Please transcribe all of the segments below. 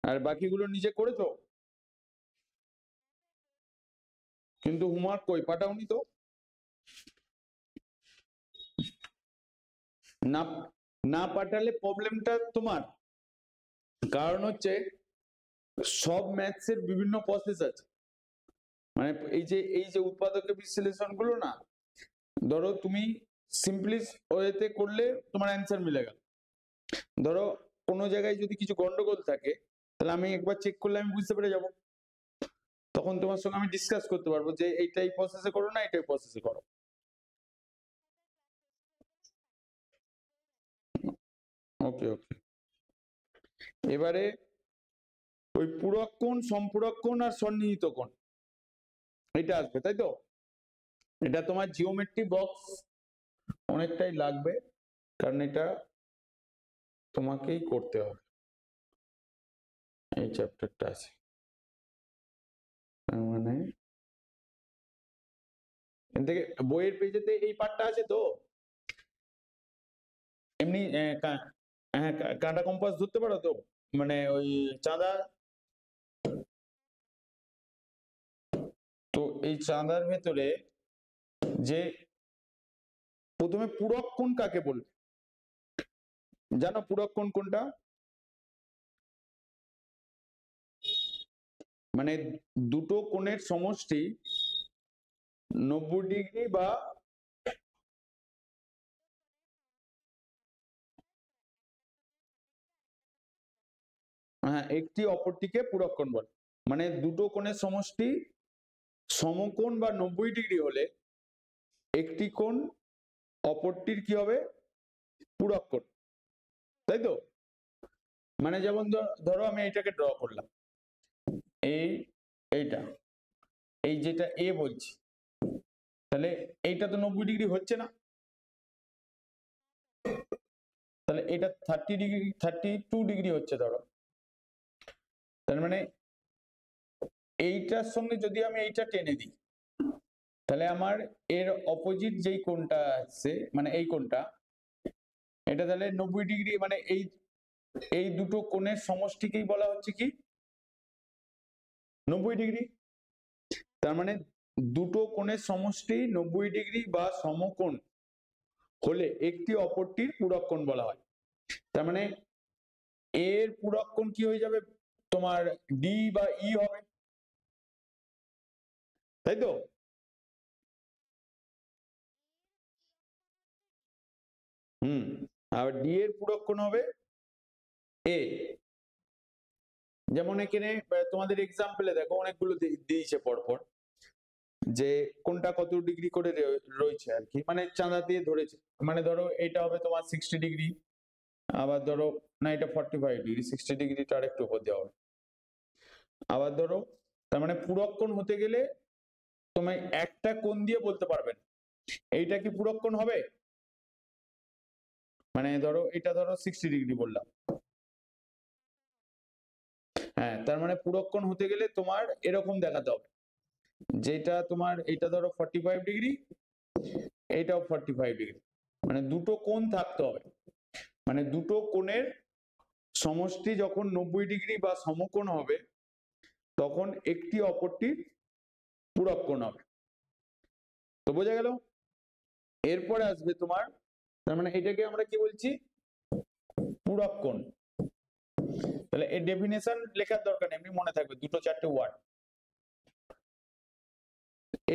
আর বাকিগুলো নিজে করেছো? কিন্তু হোমওয়ার্ক কই, পাঠাওনি তো? না, না পাঠালে প্রবলেমটা তোমার। কারণ হচ্ছে সব ম্যাথসের বিভিন্ন প্রসেস আছে। মানে এই যে উৎপাদকের বিশ্লেষণ গুলো না, ধরো তুমি সিম্পলি ওয়েতে করলে তোমার অ্যান্সার মিলে গেল। ধরো কোনো জায়গায় যদি কিছু গন্ডগোল থাকে, তাহলে আমি একবার চেক করলে আমি বুঝতে পেরে যাব। তখন তোমার সঙ্গে আমি ডিসকাস করতে পারবো যে এইটাই প্রসেসে করো না এটাই প্রসেসে করো। ওকে ওকে। এবারে ওই পূরক কোণ, সম্পূরক কোণ আর সন্নিহিত কোণ, এটা আসবে তাই তো? এটা তোমার জিওমেট্রি বক্স অনেকটাই লাগবে, কারণ এটা তোমাকেই করতে হবে, এই চ্যাপ্টারটা আছে। তার মানে এখান থেকে বইয়ের পেজেতে এই পার্টটা আছে তো। এমনি হ্যাঁ, কাঁটা কম্পাস ধরতে পারো তো? মানে ওই চাঁদা, তো এই চাঁদার ভেতরে যে প্রথমে পূরক কোণ কাকে বলবে জানো? পূরক কোণ কোনটা? মানে দুটো কোণের সমষ্টি 90 ডিগ্রি বা হ্যাঁ একটি অপরটিকে পূরক কোণ বলে। মানে দুটো কোণের সমষ্টি সমকোণ বা 90 ডিগ্রি হলে একটি কোণ অপরটির কি হবে? পূরক কোণ, তাই তো? মানে যেমন ধরো আমি এইটাকে ড্র করলাম, এইটা এই যেটা এ বলছি, তাহলে এইটা তো 90 ডিগ্রি হচ্ছে না, তাহলে এটা 30 ডিগ্রি 32 ডিগ্রি হচ্ছে ধরো। তার মানে এইটার সঙ্গে যদি আমি এইটা টেনে দিই, তাহলে আমার এর অপোজিট যেই কোণটা আছে মানে এই কোণটা, এটা তাহলে 90 ডিগ্রি, মানে এই এই দুটো কোণের সমষ্টিকেই বলা হচ্ছে কি 90 ডিগ্রি। তার মানে দুটো কোণের সমষ্টি 90 ডিগ্রি বা সমকোণ হলে একটি অপরটির পূরক কোণ বলা হয়। তার মানে এর পূরক কোণ কি হয়ে যাবে? তোমার ডি বা ই হবে, তাই তো? হুম। আর ডি এর পূরক কোণ হবে এ। যেমন এখানে তোমাদের এক্সাম্পলে দেখো অনেকগুলো দিয়েছে পরপর, যে কোনটা কত ডিগ্রি করে রয়েছে আর কি, মানে চাঁদা দিয়ে ধরেছে। মানে ধরো এটা হবে তোমার 60 ডিগ্রি, আবার ধরো না এটা 45 ডিগ্রি, 60 ডিগ্রিটা আর একটু উপর দেওয়া হবে। আবার ধরো, তার মানে পূরক কোণ হতে গেলে তুমি একটা কোণ দিয়ে বলতে পারবে না এইটা কি পূরক কোণ হবে। মানে ধরো এটা ধরো 60 ডিগ্রি বললাম, হ্যাঁ, তার মানে পূরক কোণ হতে গেলে তোমার এরকম দেখাতে হবে, যেটা তোমার এটা ধরো 45 ডিগ্রি, এইটাও 45 ডিগ্রি, মানে দুটো কোণ থাকতে হবে। মানে দুটো কোণের সমষ্টি যখন 90 ডিগ্রি বা সমকোণ হবে, তখন একটি অপরটির পূরক কোণ হবে। তো বোঝা গেল? এরপরে আসবে তোমার, তার মানে এটাকে আমরা কি বলছি? পূরক কোণ। তাহলে এর ডেফিনেশন লেখার দরকার নেই, এমনি মনে থাকবে, দুটো চারটে ওয়ার্ড।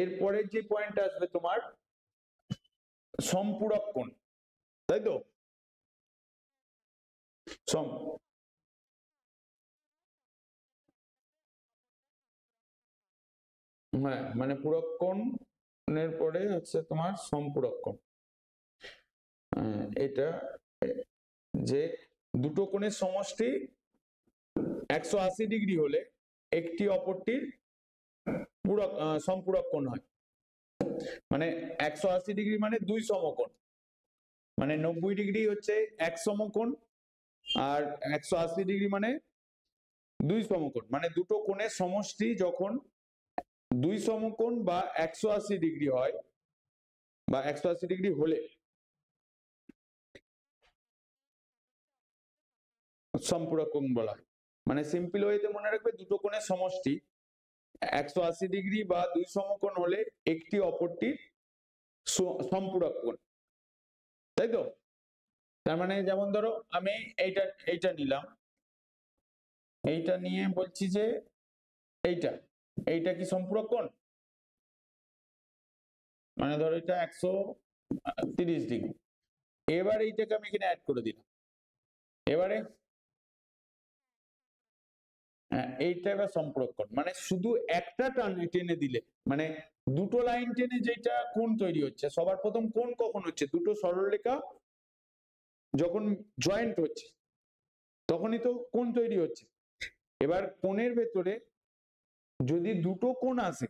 এরপরের যে পয়েন্ট আসবে তোমার সম্পূরক কোণ, তাই তো? সম হ্যাঁ, মানে পূরক কোণের পরে হচ্ছে তোমার সম্পূরক কোণ। এটা যে দুটো কোণের সমষ্টি 180 ডিগ্রি হলে একটি অপরটির পূরক সম্পূরক কোণ হয়। মানে 180 ডিগ্রি মানে দুই সমকোণ, মানে 90 ডিগ্রি হচ্ছে এক সমকোণ, আর 180 ডিগ্রি মানে দুই সমকোণ। মানে দুটো কোণের সমষ্টি যখন দুই সমকোণ বা 180 ডিগ্রি হয়, বা 180 ডিগ্রি হলে সম্পূরক কোণ বলা হয়। মানে সিম্পল ওয়েতে মনে রাখবে দুটো কোণের সমষ্টি 180 ডিগ্রি বা দুই সমকোণ হলে একটি অপরটির সম্পূরক কোণ, তাই তো? তার মানে যেমন ধরো আমি এইটা এইটা নিলাম, এইটা নিয়ে বলছি যে এইটা এইটা কি সম্পূরক কোণ? মানে ধরো এটা 130 ডিগ্রি। এবার এইটাকে আমি এখানে অ্যাড করে দিলাম। এবারে এইটা এবার সম্পূরক কোণ, মানে শুধু একটা টেনে দিলে, মানে দুটো লাইন টেনে যেটা কোণ তৈরি হচ্ছে, সবার প্রথম কোণ কখন হচ্ছে? দুটো সরলরেখা যখন জয়েন্ট হচ্ছে তখনই তো কোণ তৈরি হচ্ছে। এবার কোণের ভেতরে যদি দুটো কোণ আসে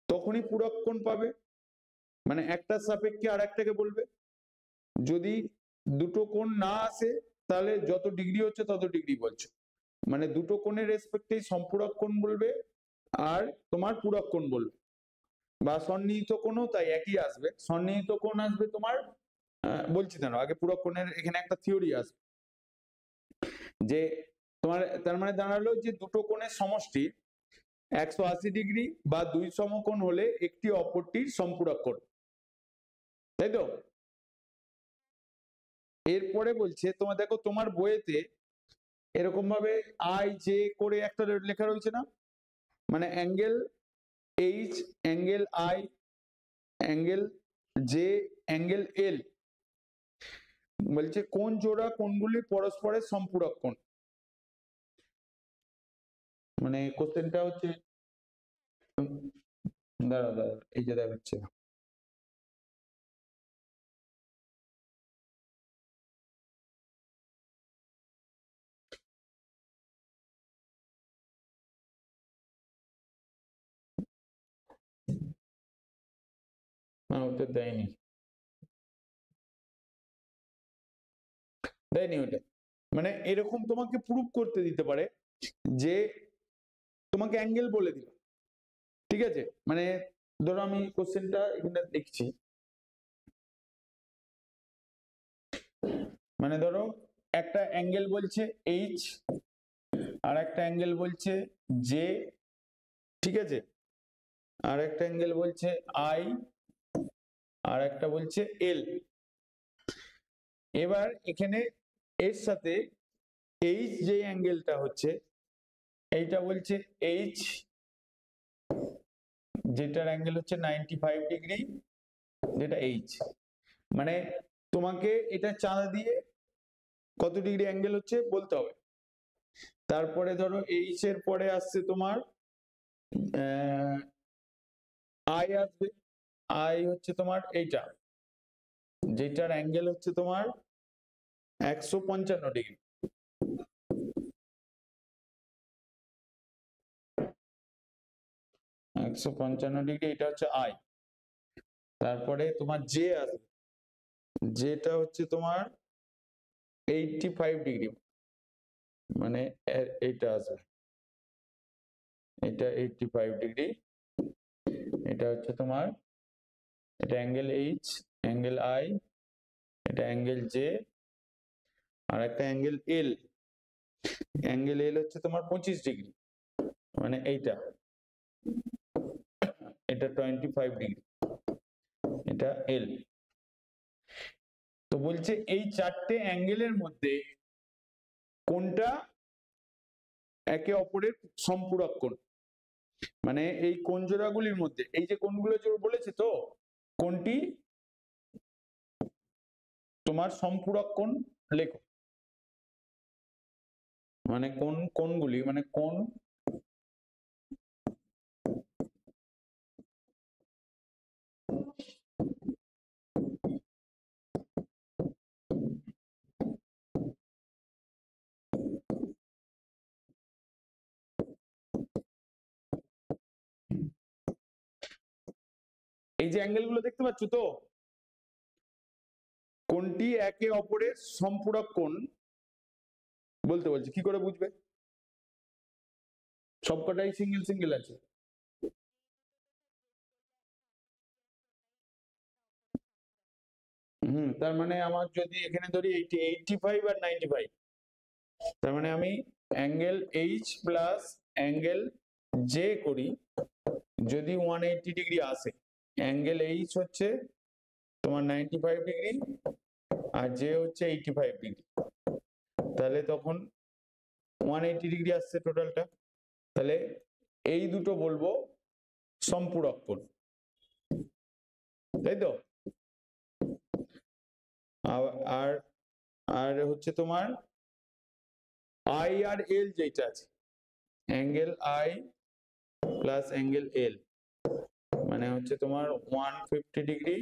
তখনই পূরক কোণ পাবে, মানে একটার সাপেক্ষে আর একটাকে বলবে। যদি দুটো কোণ না আসে তাহলে যত ডিগ্রি হচ্ছে তত ডিগ্রি বলছে, মানে দুটো কোণের রেসপেক্টেই সম্পূরক কোণ বলবে আর তোমার পূরক কোণ বলবে। বা সন্নিহিত কোণও তাই একই আসবে, সন্নিহিত কোণ আসবে তোমার বলছি না, আগে পূরক কোণের এখানে একটা থিওরি আসবে যে তোমার, তার মানে দাঁড়ালো যে দুটো কোণের সমষ্টি 180 ডিগ্রি বা দুই সমকোণ হলে একটি অপরটির সম্পূরক কোণ, তাই তো? এরপরে বলছে তোমার, দেখো তোমার বইয়েতে এরকম ভাবে আই জে করে একটা লেখা রয়েছে না, মানে angle H, angle I, angle J, angle L, বলছে কোন জোড়া কোণগুলি পরস্পরের সম্পূরক কোণ। মানে কোশ্চেনটা হচ্ছে, দাঁড়া দাঁড়া এই যে দেখাচ্ছে, ওটা দেয়নি, দেয়নি ওটা। মানে এরকম তোমাকে প্রুফ করতে দিতে পারে যে তোমাকে অ্যাঙ্গেল বলে দিল, ঠিক আছে? মানে ধরো আমি কোশ্চেনটা এখানে দেখছি, মানে ধরো একটা অ্যাঙ্গেল বলছে এইচ, আর একটা অ্যাঙ্গেল বলছে জে, ঠিক আছে? আর একটা অ্যাঙ্গেল বলছে আই, আর একটা বলছে এল। এবার এখানে এর সাথে এইচ যে অ্যাঙ্গেলটা হচ্ছে, এইটা বলছে এইচ, যেটার অ্যাঙ্গেল হচ্ছে 95 ডিগ্রি, যেটা এইচ। মানে তোমাকে এটা চাঁদা দিয়ে কত ডিগ্রি অ্যাঙ্গেল হচ্ছে বলতে হবে। তারপরে ধরো এইচ এর পরে আসছে তোমার আই আসবে, আই হচ্ছে তোমার এইটা, যেটার অ্যাঙ্গেল হচ্ছে তোমার 155 ডিগ্রি। এটা হচ্ছে আই। তারপরে তোমার জে আসবে, যেটা হচ্ছে তোমার 85 ডিগ্রি, মানে এইটা আসবে, এটা 85 ডিগ্রি। এটা হচ্ছে তোমার, এটা অ্যাঙ্গেল এইচ, অ্যাঙ্গেল আই, এটা অ্যাঙ্গেল জে, আর একটা অ্যাঙ্গেল এল, অ্যাঙ্গেল এল হচ্ছে তোমার 25 ডিগ্রি, মানে এইটা, এটা 25 ডিগ্রি, এটা এল। তো বলছে এই চারটে অ্যাঙ্গেলের মধ্যে কোনটা একে অপরের সম্পূরক কোণ, মানে এই কোণ জোড়াগুলির মধ্যে এই যে কোণগুলো বলেছে, তো কোনটি তোমার সম্পূরক কোণ লেখো, মানে কোন কোণগুলি, মানে কোন এই যে অ্যাঙ্গেল গুলো দেখতে পাচ্ছ, তো কোনটি একে অপরের সম্পূরক কোণ বলতে বলছে, কি করে বুঝবে? সবকটাই সিঙ্গেল সিঙ্গেল আছে। তার মানে আমার যদি এখানে ধরি 85 আর 95, তার মানে আমি angle H plus angle J করি, যদি 180 ডিগ্রি আসে, অ্যাঙ্গেল এইচ হচ্ছে তোমার 95 ডিগ্রি আর জে হচ্ছে 85 ডিগ্রি, তাহলে তখন 180 ডিগ্রি আসছে টোটালটা। তাহলে এই দুটো বলবো সম্পূরক কোণ, তাই তো? আর আর হচ্ছে তোমার আই আর এল যেটা আছে, অ্যাঙ্গেল আই প্লাস অ্যাঙ্গেল এল মানে হচ্ছে তোমার 150 degree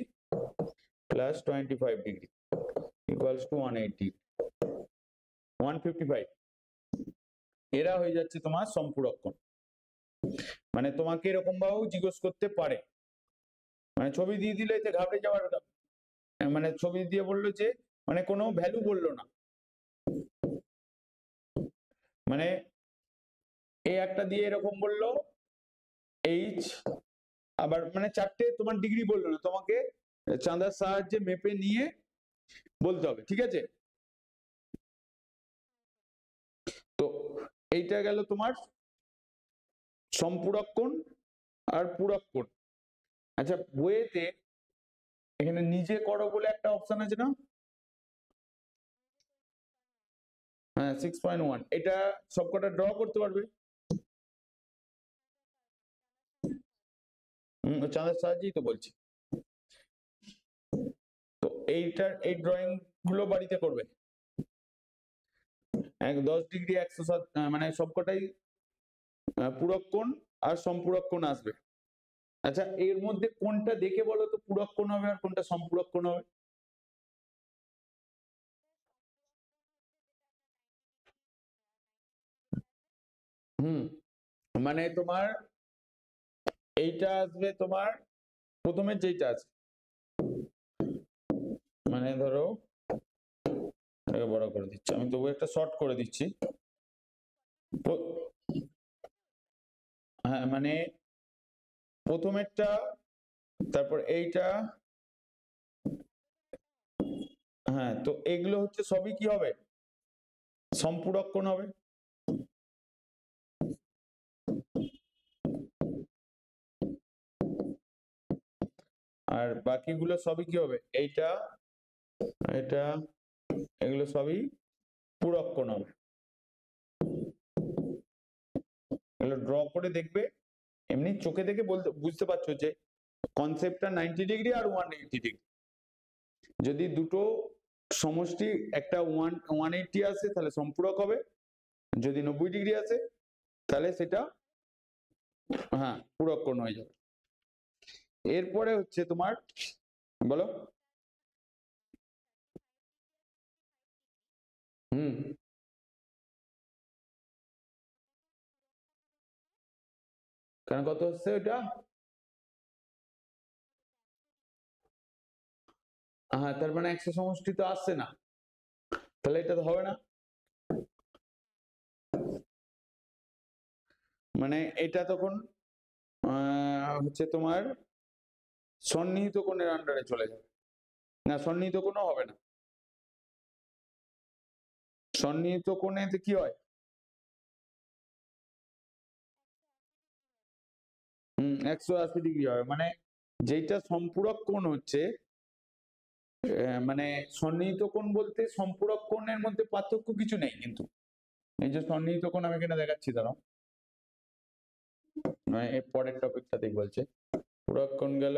plus 25 degree equals to 180 155, এরা হয়ে যাচ্ছে তোমার সম্পূরক কোণ। মানে তোমাকে এরকম ভাবেও জিজ্ঞেস করতে পারে, মানে ছবি দিয়ে দিলে এতে ঘাবড়ে যাওয়ার, মানে ছবি দিয়ে বললো যে মানে কোনো ভ্যালু বললো না, মানে এই একটা দিয়ে এরকম বললো এইচ, আবার মানে চারটে তোমার ডিগ্রি বললো না, তোমাকে চাঁদার সাহায্যে মেপে নিয়ে বলতে হবে, ঠিক আছে? তো এইটা গেল তোমার সম্পূরক কোণ আর পূরক কোণ। আচ্ছা, বইয়েতে এখানে নিজে করো বলে একটা অপশন আছে না? হ্যাঁ 6.1, এটা সবকটা ড্র করতে পারবে? চাঁদের সাহায্যেই তো বলছি। তো এই ড্রয়িং গুলো বাড়িতে করবে, 10 ডিগ্রি 107, মানে সবকটাই পূরক কোণ আর সম্পূরক কোণ আসবে। আচ্ছা, এর মধ্যে কোনটা দেখে বলো তো পূরক কোণ হবে আর কোনটা সম্পূরক কোণ হবে? হুম, মানে তোমার এইটা আসবে তোমার প্রথমে যেটা আছে, মানে ধরো বড় করে দিচ্ছি আমি, তবু একটা শর্ট করে দিচ্ছি। হ্যাঁ, মানে প্রথমেরটা, তারপর এইটা, হ্যাঁ, তো এগুলো হচ্ছে সবই কি হবে? সম্পূরক কোণ হবে। আর বাকিগুলো সবই কি হবে? এইটা, এটা, এগুলো সবই পূরক কোণ হবে। এগুলো ড্র করে দেখবে, এমনি চোখে দেখে বলতে বুঝতে পারছো যে কনসেপ্টটা 90 ডিগ্রি আর 180 ডিগ্রি। যদি দুটো সমষ্টি একটা 180 আসে তাহলে সম্পূরক হবে, যদি 90 ডিগ্রি আসে তাহলে সেটা হ্যাঁ পূরক কোণ হয়ে যাবে। এরপরে হচ্ছে তোমার, বলো। হুম, কেন কত হচ্ছে ওইটা? হ্যাঁ, তার মানে 100 সমষ্টি তো আসছে না, তাহলে এটা তো হবে না। মানে এটা তখন হচ্ছে তোমার সন্নিহিত কোণের আন্ডারে চলে যাবে, না সন্নিহিত কোণও হবে না। সন্নিহিত কোণে কি হয়? 180 ডিগ্রি হবে, মানে যেটা সম্পূরক কোণ হচ্ছে, মানে সন্নিহিত কোণ বলতে সম্পূরক কোণের মধ্যে পার্থক্য কিছু নেই কিন্তু। এই যে সন্নিহিত কোণ আমি এখানে দেখাচ্ছি, দাঁড়াও, মানে এর পরের টপিকটাতেই বলছে। পূরক কোণ গেল,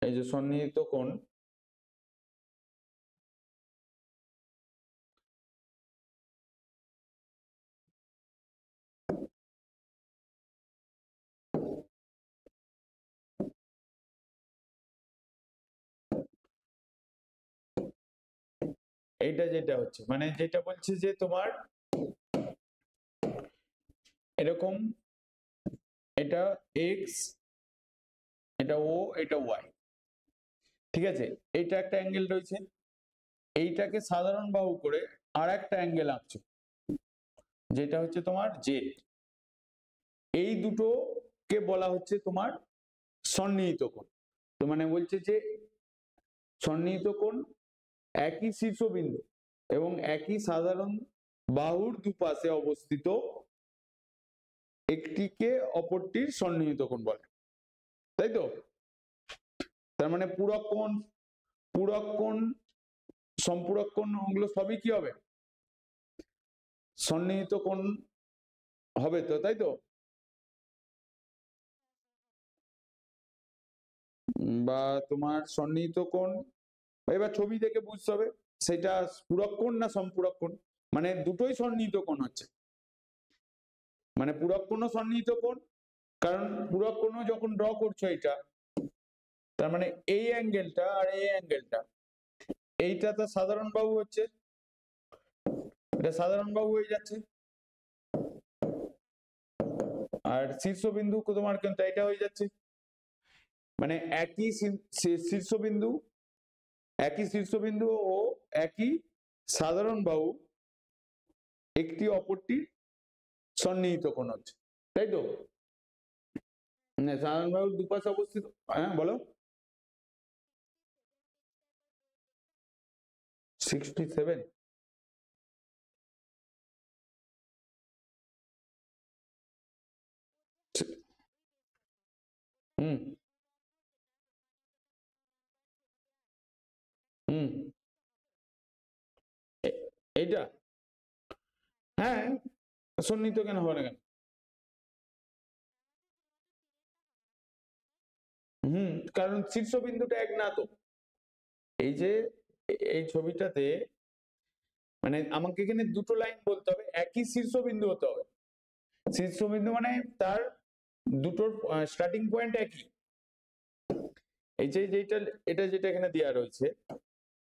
এই যে সন্নিহিত কোণ, এইটা যেটা হচ্ছে মানে যেটা বলছে যে তোমার এরকম, এটা এক্স, এটা ও, এটা ওয়াই, ঠিক আছে? এইটা একটা অ্যাঙ্গেল রয়েছে, এইটাকে সাধারণ বাহু করে আর একটা অ্যাঙ্গেল আঁকছো যেটা হচ্ছে তোমার জেড। এই দুটোকে বলা হচ্ছে তোমার সন্নিহিত কোণ। তো মানে বলছে যে সন্নিহিত কোণ একই শীর্ষবিন্দু এবং একই সাধারণ বাহুর দুপাশে অবস্থিত একটিকে অপরটির সন্নিহিত কোণ বলে, তাই তো? তার মানে পূরক কোণ, সম্পূরক কোণ, ওগুলো সবই কি হবে? সন্নিহিত কোণ হবে তো, তাই তো? বা তোমার সন্নিহিত কোণ, এবার ছবি দেখে বুঝতে হবে সেটা পূরক কোণ না সম্পূরক কোণ। মানে দুটোই সন্নিহিত কোণ হচ্ছে, মানে পূরক কোণও সন্নিহিত কোণ, কারণ পূরক কোণও যখন ড্র করছো এটা, তার মানে এই অ্যাঙ্গেলটা আর এই অ্যাঙ্গেলটা, এইটা তো সাধারণ বাহু হচ্ছে, এটা সাধারণ বাহু হয়ে যাচ্ছে, আর শীর্ষবিন্দু তোমার কিন্তু এটা হয়ে যাচ্ছে, মানে একই শীর্ষবিন্দু, একই শীর্ষবিন্দু ও একই সাধারণ বাহু একটি অপরটির সন্নিহিত কোণ হচ্ছে, তাই তো? সাধারণ বাহুর দুপাশে অবস্থিত, হ্যাঁ বলো। 67? হুম হুম এইটা, হ্যাঁ সন্নিহিত কেন হবে না কেন? কারণ শীর্ষবিন্দুটা এক না তো। এই যে এই ছবিটাতে, মানে আমাকে এখানে দুটো লাইন বলতে হবে, একই শীর্ষবিন্দু হতে হবে। শীর্ষবিন্দু মানে তার দুটোর স্টার্টিং পয়েন্ট একই। এই যে যেটা, এটা যেটা এখানে দেওয়া রয়েছে,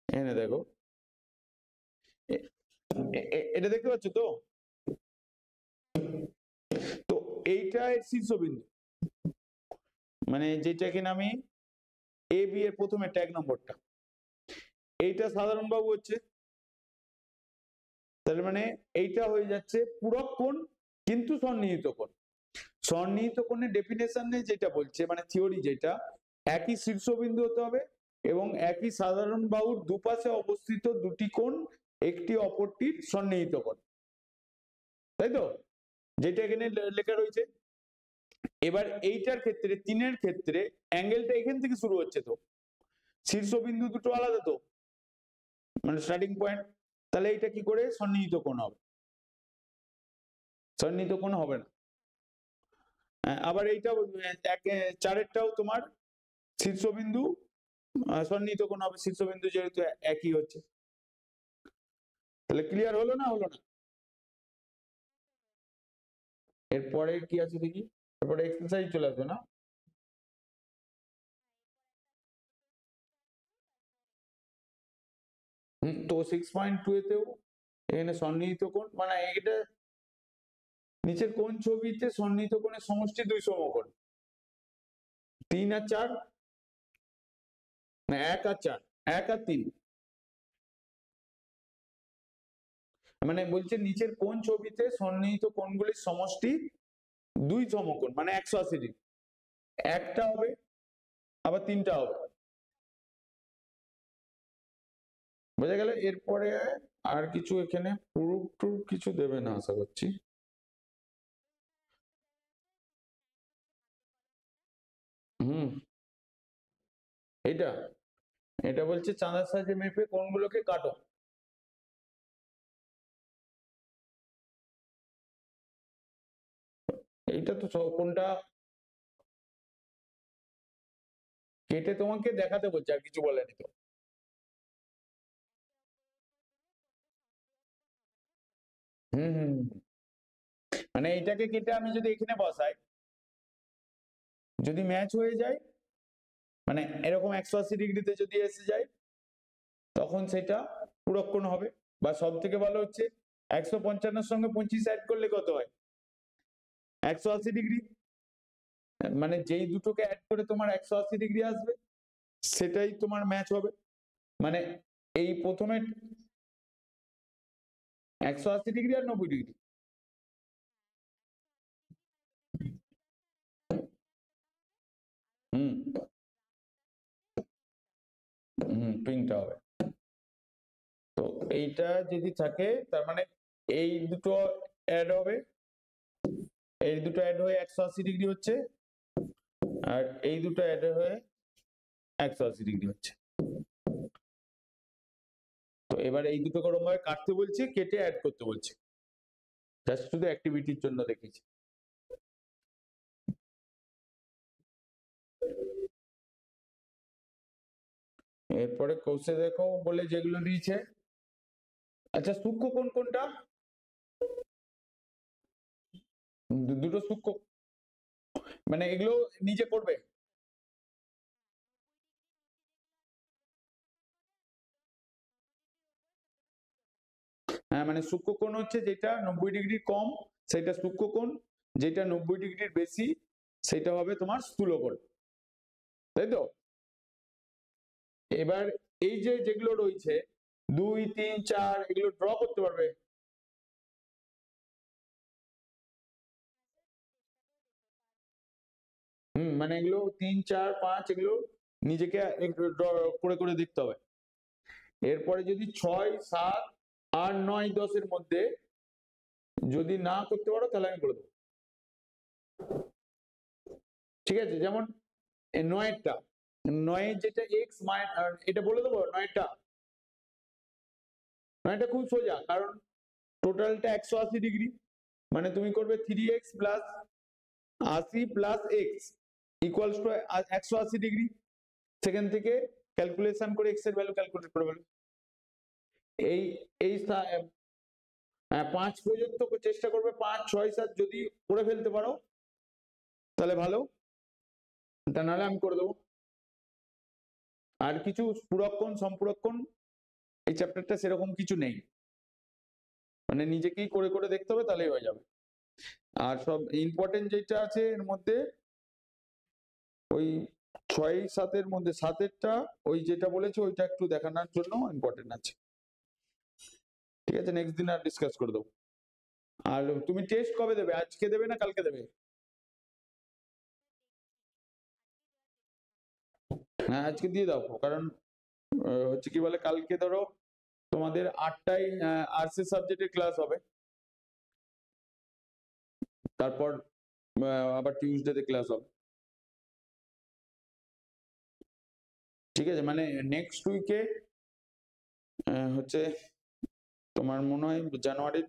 এখানে দেখো, এটা দেখতে পাচ্ছ তো? তো এইটা শীর্ষবিন্দু, মানে যেটা কিনা আমি এ বি এর প্রথমে ট্যাগ নম্বরটা, এইটা সাধারণ বাহু হচ্ছে, তার মানে এইটা হয়ে যাচ্ছে পূরক কোণ কিন্তু সন্নিহিত কোণ। সন্নিহিত কোণের ডেফিনেশনে যেটা বলছে, মানে থিওরি যেটা, একই শীর্ষবিন্দু হতে হবে এবং একই সাধারণ বাহুর দুপাশে অবস্থিত দুটি কোণ একটি অপরটির সন্নিহিত কোণ, তাই তো? যেটা এখানে লেখা রয়েছে। এবার এইটার ক্ষেত্রে, তিনের ক্ষেত্রে অ্যাঙ্গেলটা এখান থেকে শুরু হচ্ছে তো, শীর্ষবিন্দু দুটো আলাদা তো, মানে স্টার্টিং পয়েন্ট, তাহলে এইটা কি করে সন্নিহিত কোণ হবে? সন্নিহিত কোণ হবে না। আবার এইটাও চারেরটাও তোমার শীর্ষবিন্দু সন্নিহিত কোণ হবে, শীর্ষবিন্দু যেহেতু একই হচ্ছে। তাহলে ক্লিয়ার হলো না হলো না? এরপরে কি আছে দেখি, এরপরে এক্সারসাইজ চলে আসবে না? তো 6.2 এতেও এখানে সন্নিহিত কোণ, মানে এটা নিচের কোন ছবিতে সন্নিহিত কোণের সমষ্টি দুই সমকোণ, 3 আর 4, না 1 আর 4, 1 আর 3, মানে বলছে নিচের কোন ছবিতে সন্নিহিত কোণগুলির সমষ্টি দুই সমকোণ, মানে 180 ডিগ্রি, একটা হবে আবার তিনটা হবে, বোঝা গেল? এরপরে আর কিছু এখানে প্রুফ টুফ কিছু দেবে না আশা করছি। হুম এটা, এটা বলছে চাঁদার সাহায্যে মেপে কোণগুলোকে কাটো। এইটা তো কোনটা কেটে তোমাকে দেখাতে বলছে, আর কিছু বলেনি তো। হুম হুম হুম। মানে এইটাকে কেটে আমি যদি এখানে বসাই, যদি ম্যাচ হয়ে যায়, মানে এরকম 180 ডিগ্রিতে যদি এসে যায়, তখন সেটা পূরক কোণ হবে। বা সব থেকে ভালো হচ্ছে 155 সঙ্গে 25 অ্যাড করলে কত হয়? 180 ডিগ্রি। মানে যেই দুটোকে অ্যাড করে তোমার 180 ডিগ্রি আসবে, সেটাই তোমার ম্যাচ হবে। মানে এই প্রথমে 180 ডিগ্রি আর 90 ডিগ্রি। হুম হুম, পিঙ্কটা হবে। তো এইটা যদি থাকে, তার মানে এই দুটো অ্যাড হবে, এই দুটো অ্যাড হয়ে 180 ডিগ্রি হচ্ছে, আর এই দুটো অ্যাড হয়ে 180 ডিগ্রি হচ্ছে। তো এবার এই দুটো ওরকম ভাবে কাটতে বলছে, কেটে অ্যাড করতে বলছে, জাস্ট শুধু অ্যাক্টিভিটির জন্য দেখিয়েছি। এরপরে কোষে দেখো বলে যেগুলো দিয়েছে, আচ্ছা সূক্ষ্ম কোণ কোনটা? দুটো সূক্ষ্ম, মানে এগুলো নিজে করবে? হ্যাঁ, মানে সূক্ষ্ম কোণ হচ্ছে যেটা 90 ডিগ্রি কম সেটা সূক্ষ্ম কোণ, যেটা 90 ডিগ্রির বেশি সেটা হবে তোমার স্থূল কোণ, তাই তো? এবার এই যে যেগুলো রয়েছে 2, 3, 4 এগুলো ড্র করতে পারবে? মানে এগুলো 3, 4, 5 এগুলো নিজেকে ড্র করে করে দেখতে হবে। এরপরে যদি 6, 7, 8, 9, 10 এর মধ্যে যদি না করতে পারো তাহলে আমি করে দেবো, ঠিক আছে? যেমন 9 9 যেটা এক্স এটা বলে দেবো। 9টা খুব সোজা, কারণ টোটালটা 180 ডিগ্রি, মানে তুমি করবে 3x plus 80 plus x equals to 180 degree. সেখান থেকে ক্যালকুলেশন করে এক্স এর ভ্যালু ক্যালকুলেট করে ফেলো। এই এই 5 পর্যন্ত চেষ্টা করবে, 5, 6, 7 যদি করে ফেলতে পারো তাহলে ভালো, তা নাহলে আমি করে দেবো। আর কিছু পুরক্ষণ সম্পূরক্ষণ এই চ্যাপ্টারটা সেরকম কিছু নেই, মানে নিজেকেই করে করে দেখতে হবে তাহলেই হয়ে যাবে। আর সব ইম্পর্টেন্ট যেটা আছে এর মধ্যে ওই 6, 7 এর মধ্যে 7এরটা ওই যেটা বলেছে ওইটা একটু দেখানোর জন্য ইম্পর্টেন্ট আছে, ঠিক আছে? নেক্সট দিন আর ডিসকাস করে দেবো। আর তুমি টেস্ট কবে দেবে, আজকে দেবে না কালকে দেবে? হ্যাঁ আজকে দিয়ে দাও, কারণ হচ্ছে কি বলে কালকে ধরো তোমাদের 8টায় আর্টস এর সাবজেক্টের ক্লাস হবে, তারপর আবার টিউসডেতে ক্লাস হবে, ঠিক আছে? মানে নেক্সট উইকে হচ্ছে তোমার মনে হয় জানুয়ারির